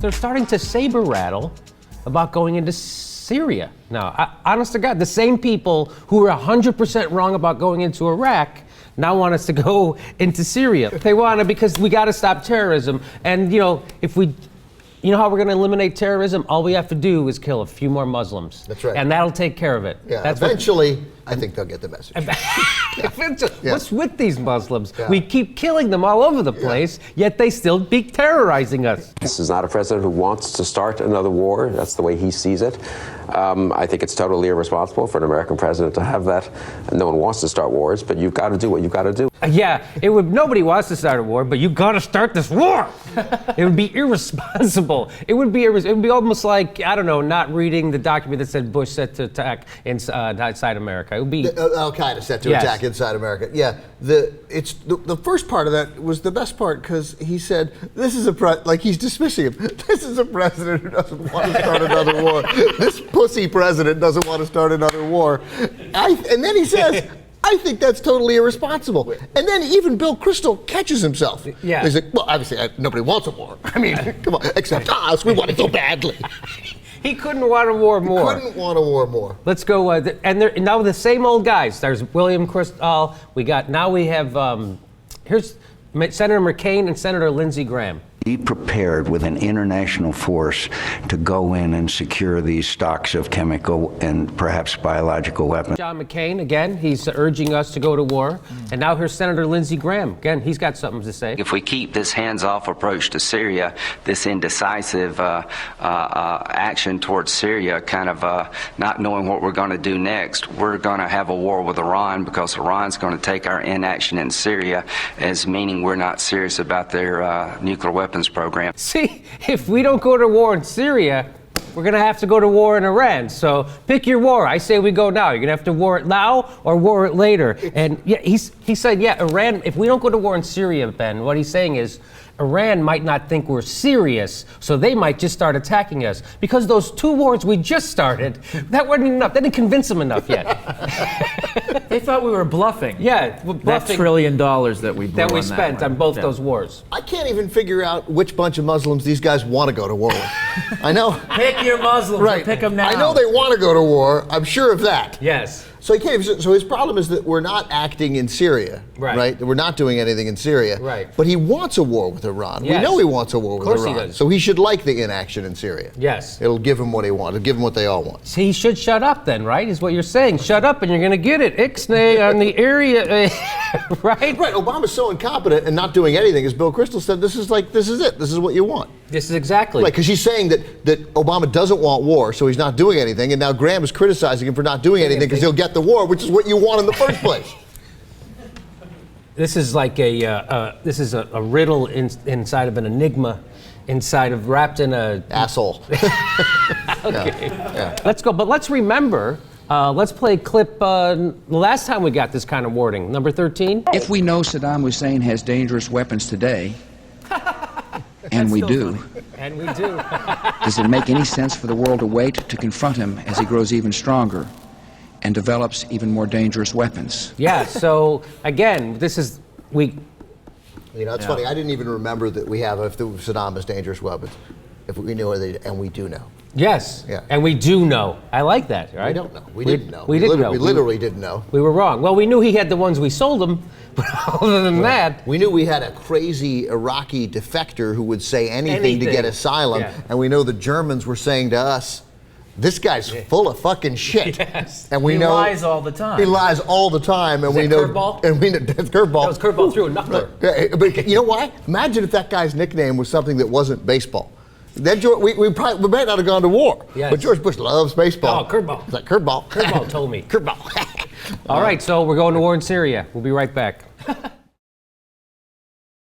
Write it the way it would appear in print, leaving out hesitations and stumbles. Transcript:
they're starting to saber rattle about going into Syria. Now, honest to God, the same people who were 100% wrong about going into Iraq now want us to go into Syria. They want to because we got to stop terrorism. And, if we, how we're going to eliminate terrorism? All we have to do is kill a few more Muslims. That's right. And that'll take care of it. Yeah, eventually, I think they'll get the message. What's with these Muslims? Yeah. We keep killing them all over the place, yet they still be terrorizing us. This is not a president who wants to start another war. That's the way he sees it. I think it's totally irresponsible for an American president to have that. No one wants to start wars, but you've got to do what you've got to do. Yeah, nobody wants to start a war, but you've got to start this war. It would be irresponsible. It would be almost like, I don't know, not reading the document that said Bush set to attack inside America. It would be Al-Qaeda set to attack inside America. Yeah, the first part of that was the best part because he said, "This is he's dismissing him. This is a president who doesn't want to start another war. This pussy president doesn't want to start another war." And then he says, "I think that's totally irresponsible." And then even Bill Kristol catches himself. Yeah. He's like, "Well, obviously nobody wants a war. I mean, come on, except us. We want it so badly." He couldn't want a war more. Couldn't want a war more. Let's go. And now the same old guys. There's William Kristol. We have here's Senator McCain and Senator Lindsey Graham. Be prepared with an international force to go in and secure these stocks of chemical and perhaps biological weapons. John McCain, again, he's urging us to go to war. And now here's Senator Lindsey Graham. Again, he's got something to say. If we keep this hands-off approach to Syria, this indecisive action towards Syria, kind of not knowing what we're going to do next, we're going to have a war with Iran because Iran's going to take our inaction in Syria as meaning we're not serious about their nuclear weapons program. See, if we don't go to war in Syria, we're going to have to go to war in Iran. So pick your war. I say we go now. You're going to have to war it now or war it later. And yeah, he said, Iran, if we don't go to war in Syria, Ben, what he's saying is Iran might not think we're serious, so they might just start attacking us. Because those 2 wars we just started, that wasn't enough. That didn't convince them enough yet. They thought we were bluffing. Yeah, bluffing. That $1 trillion that we spent on both those wars. I can't even figure out which bunch of Muslims these guys want to go to war with. I know. Pick your Muslims. Right. Pick them now. I know they want to go to war. I'm sure of that. Yes. So his problem is that we're not acting in Syria, right? We're not doing anything in Syria. Right. But he wants a war with Iran. Yes. We know he wants a war with Iran. Of course he does. So he should like the inaction in Syria. Yes. It'll give him what he wants. It'll give him what they all want. So he should shut up then, right? Is what you're saying. Shut up and you're going to get it. Ixnay on the area, right? Right. Obama's so incompetent and not doing anything. As Bill Kristol said, this is it. This is what you want. This is exactly. Right, because he's saying that Obama doesn't want war, so he's not doing anything, and now Graham is criticizing him for not doing anything because he'll get the war, which is what you want in the first place. This is like a riddle inside of an enigma, wrapped in a asshole. Okay, yeah. Let's go. But let's remember. Let's play a clip. The last time we got this kind of wording, number 13. If we know Saddam Hussein has dangerous weapons today, and we do. And we do. Does it make any sense for the world to wait to confront him as he grows even stronger and develops even more dangerous weapons? Yeah, so again, it's funny. I didn't even remember that we have if Saddam has dangerous weapons. If we knew it, and we do know. Yes. Yeah. And we do know. I like that, right? We don't know. We didn't know. We didn't know. We literally didn't know. We were wrong. Well, we knew he had the ones we sold him, but other than that... We knew we had a crazy Iraqi defector who would say anything to get asylum, and we know the Germans were saying to us, this guy's full of fucking shit. Yes. And we he know lies all the time. He lies all the time, and we know. Curveball? And we know that's curveball. That was curveball through a knuckler. Yeah, but you know why? Imagine if that guy's nickname was something that wasn't baseball. Then we might not have gone to war. Yes. But George Bush loves baseball. Oh, curveball. It's like curveball. Curveball told me. Curveball. All right, so we're going to war in Syria. We'll be right back.